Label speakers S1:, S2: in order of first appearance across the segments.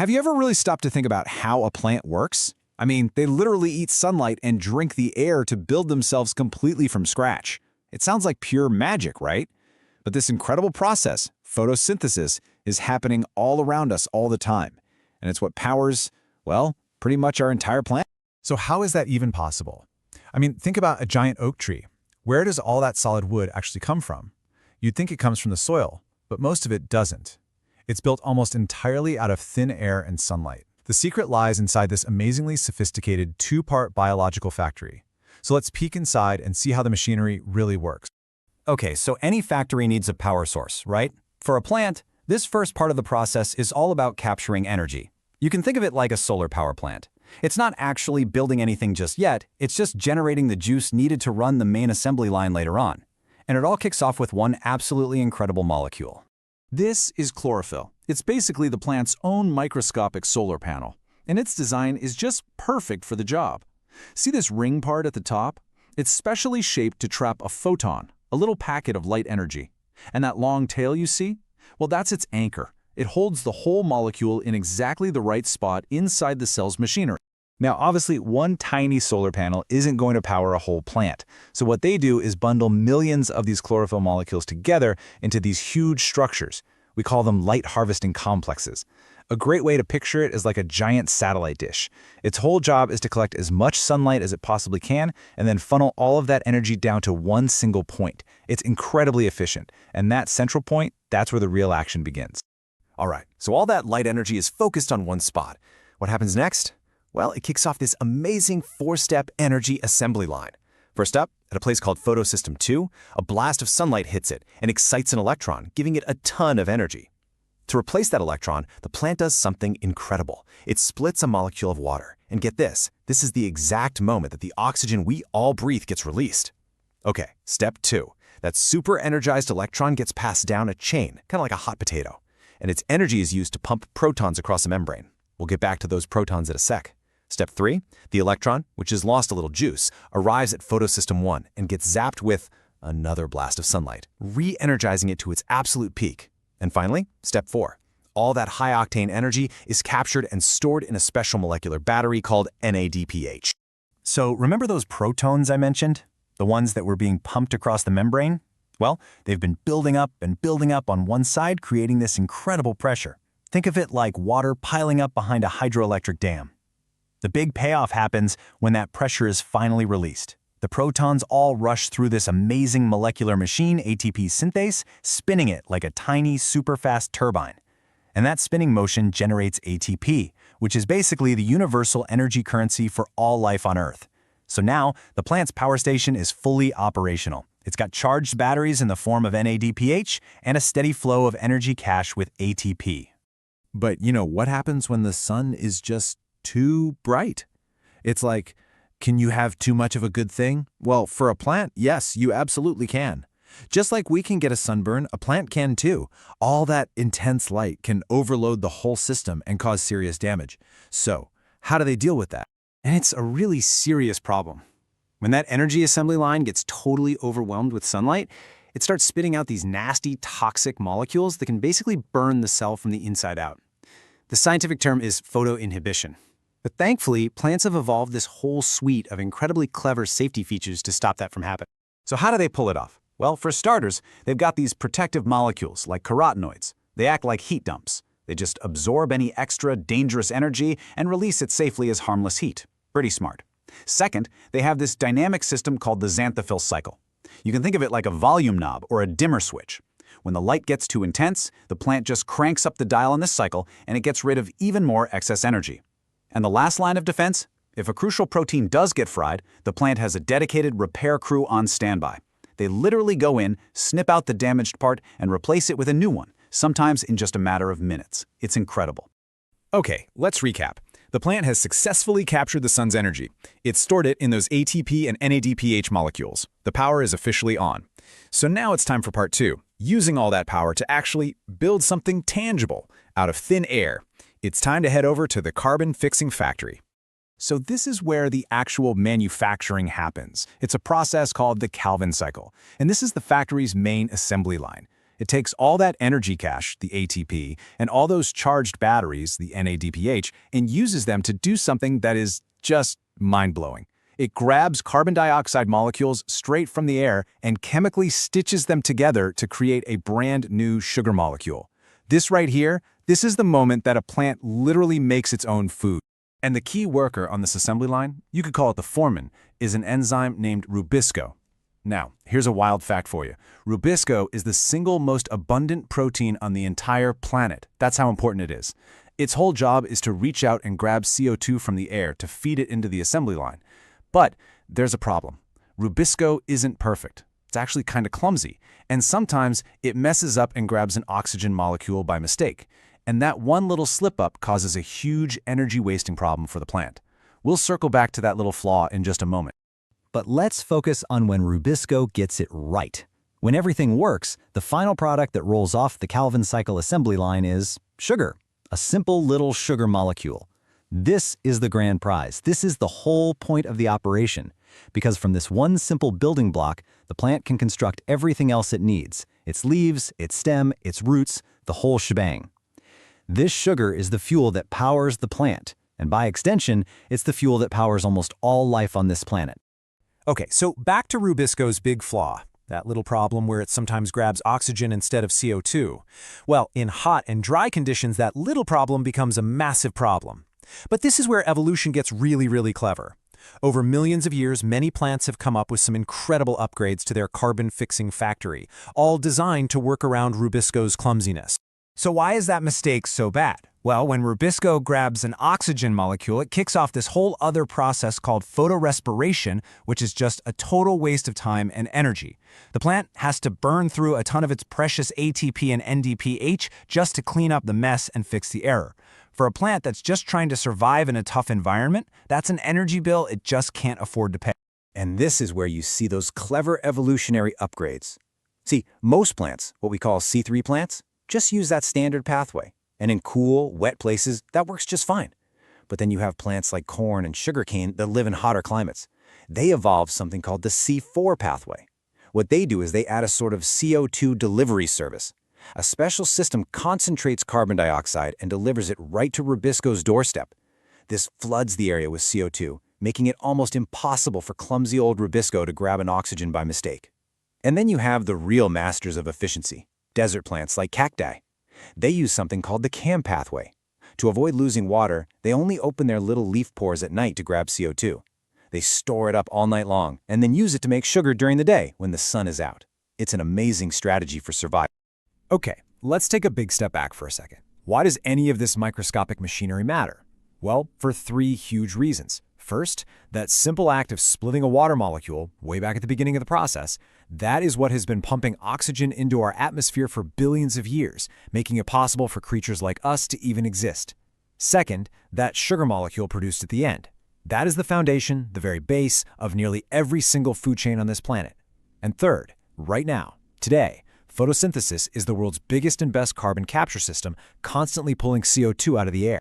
S1: Have you ever really stopped to think about how a plant works? I mean, they literally eat sunlight and drink the air to build themselves completely from scratch. It sounds like pure magic, right? But this incredible process, photosynthesis, is happening all around us all the time. And it's what powers, well, pretty much our entire planet.
S2: So how is that even possible? I mean, think about a giant oak tree. Where does all that solid wood actually come from? You'd think it comes from the soil, but most of it doesn't. It's built almost entirely out of thin air and sunlight. The secret lies inside this amazingly sophisticated two-part biological factory. So let's peek inside and see how the machinery really works.
S3: Okay, so any factory needs a power source, right? For a plant, this first part of the process is all about capturing energy. You can think of it like a solar power plant. It's not actually building anything just yet, it's just generating the juice needed to run the main assembly line later on. And it all kicks off with one absolutely incredible molecule.
S4: This is chlorophyll. It's basically the plant's own microscopic solar panel, and its design is just perfect for the job. See this ring part at the top? It's specially shaped to trap a photon, a little packet of light energy. And that long tail you see? Well, that's its anchor. It holds the whole molecule in exactly the right spot inside the cell's machinery.
S1: Now, obviously, one tiny solar panel isn't going to power a whole plant. So what they do is bundle millions of these chlorophyll molecules together into these huge structures. We call them light harvesting complexes. A great way to picture it is like a giant satellite dish. Its whole job is to collect as much sunlight as it possibly can and then funnel all of that energy down to one single point. It's incredibly efficient. And that central point, that's where the real action begins.
S3: All right, so all that light energy is focused on one spot. What happens next? Well, it kicks off this amazing four-step energy assembly line. First up, at a place called photosystem 2, a blast of sunlight hits it and excites an electron, giving it a ton of energy. To replace that electron, the plant does something incredible. It splits a molecule of water. And get this is the exact moment that the oxygen we all breathe gets released. Okay, step 2. That super energized electron gets passed down a chain, kind of like a hot potato. And its energy is used to pump protons across the membrane. We'll get back to those protons in a sec. Step 3, the electron, which has lost a little juice, arrives at photosystem 1 and gets zapped with another blast of sunlight, re-energizing it to its absolute peak. And finally, step 4, all that high-octane energy is captured and stored in a special molecular battery called NADPH.
S5: So remember those protons I mentioned? The ones that were being pumped across the membrane? Well, they've been building up and building up on one side, creating this incredible pressure. Think of it like water piling up behind a hydroelectric dam. The big payoff happens when that pressure is finally released. The protons all rush through this amazing molecular machine, ATP synthase, spinning it like a tiny, super-fast turbine. And that spinning motion generates ATP, which is basically the universal energy currency for all life on Earth. So now, the plant's power station is fully operational. It's got charged batteries in the form of NADPH and a steady flow of energy cash with ATP.
S4: But you know what happens when the sun is just too bright? It's like, can you have too much of a good thing? Well, for a plant, yes, you absolutely can. Just like we can get a sunburn, a plant can too. All that intense light can overload the whole system and cause serious damage. So, how do they deal with that?
S1: And it's a really serious problem. When that energy assembly line gets totally overwhelmed with sunlight, it starts spitting out these nasty, toxic molecules that can basically burn the cell from the inside out. The scientific term is photoinhibition. But thankfully, plants have evolved this whole suite of incredibly clever safety features to stop that from happening. So how do they pull it off? Well, for starters, they've got these protective molecules like carotenoids. They act like heat dumps. They just absorb any extra dangerous energy and release it safely as harmless heat. Pretty smart. Second, they have this dynamic system called the xanthophyll cycle. You can think of it like a volume knob or a dimmer switch. When the light gets too intense, the plant just cranks up the dial on this cycle and it gets rid of even more excess energy. And the last line of defense? If a crucial protein does get fried, the plant has a dedicated repair crew on standby. They literally go in, snip out the damaged part, and replace it with a new one, sometimes in just a matter of minutes. It's incredible.
S2: Okay, let's recap. The plant has successfully captured the sun's energy. It's stored it in those ATP and NADPH molecules. The power is officially on. So now it's time for part 2, using all that power to actually build something tangible out of thin air. It's time to head over to the carbon-fixing factory. So this is where the actual manufacturing happens. It's a process called the Calvin cycle, and this is the factory's main assembly line. It takes all that energy cache, the ATP, and all those charged batteries, the NADPH, and uses them to do something that is just mind-blowing. It grabs carbon dioxide molecules straight from the air and chemically stitches them together to create a brand new sugar molecule. This right here, this is the moment that a plant literally makes its own food. And the key worker on this assembly line, you could call it the foreman, is an enzyme named Rubisco. Now, here's a wild fact for you. Rubisco is the single most abundant protein on the entire planet. That's how important it is. Its whole job is to reach out and grab CO2 from the air to feed it into the assembly line. But there's a problem. Rubisco isn't perfect. It's actually kind of clumsy, and sometimes it messes up and grabs an oxygen molecule by mistake. And that one little slip-up causes a huge energy-wasting problem for the plant. We'll circle back to that little flaw in just a moment.
S5: But let's focus on when Rubisco gets it right. When everything works, the final product that rolls off the Calvin cycle assembly line is sugar, a simple little sugar molecule. This is the grand prize. This is the whole point of the operation, because from this one simple building block, the plant can construct everything else it needs: its leaves, its stem, its roots, the whole shebang. This sugar is the fuel that powers the plant, and by extension, it's the fuel that powers almost all life on this planet.
S1: Okay, so back to Rubisco's big flaw, that little problem where it sometimes grabs oxygen instead of CO2. Well, in hot and dry conditions, that little problem becomes a massive problem. But this is where evolution gets really, really clever. Over millions of years, many plants have come up with some incredible upgrades to their carbon-fixing factory, all designed to work around Rubisco's clumsiness. So why is that mistake so bad? Well, when Rubisco grabs an oxygen molecule, it kicks off this whole other process called photorespiration, which is just a total waste of time and energy. The plant has to burn through a ton of its precious ATP and NDPH just to clean up the mess and fix the error. For a plant that's just trying to survive in a tough environment, that's an energy bill it just can't afford to pay.
S3: And this is where you see those clever evolutionary upgrades. See, most plants, what we call C3 plants, just use that standard pathway. And in cool, wet places, that works just fine. But then you have plants like corn and sugarcane that live in hotter climates. They evolve something called the C4 pathway. What they do is they add a sort of CO2 delivery service. A special system concentrates carbon dioxide and delivers it right to Rubisco's doorstep. This floods the area with CO2, making it almost impossible for clumsy old Rubisco to grab an oxygen by mistake. And then you have the real masters of efficiency, desert plants like cacti. They use something called the CAM pathway. To avoid losing water, they only open their little leaf pores at night to grab CO2. They store it up all night long and then use it to make sugar during the day when the sun is out. It's an amazing strategy for survival.
S2: Okay, let's take a big step back for a second. Why does any of this microscopic machinery matter? Well, for three huge reasons. First, that simple act of splitting a water molecule, way back at the beginning of the process, that is what has been pumping oxygen into our atmosphere for billions of years, making it possible for creatures like us to even exist. Second, that sugar molecule produced at the end. That is the foundation, the very base, of nearly every single food chain on this planet. And third, right now, today, photosynthesis is the world's biggest and best carbon capture system, constantly pulling CO2 out of the air.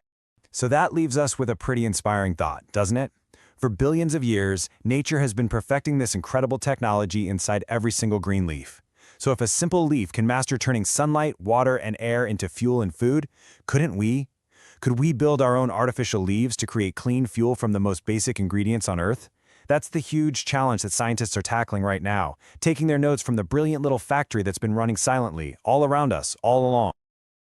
S1: So that leaves us with a pretty inspiring thought, doesn't it? For billions of years, nature has been perfecting this incredible technology inside every single green leaf. So if a simple leaf can master turning sunlight, water, and air into fuel and food, couldn't we? Could we build our own artificial leaves to create clean fuel from the most basic ingredients on Earth? That's the huge challenge that scientists are tackling right now, taking their notes from the brilliant little factory that's been running silently, all around us, all along.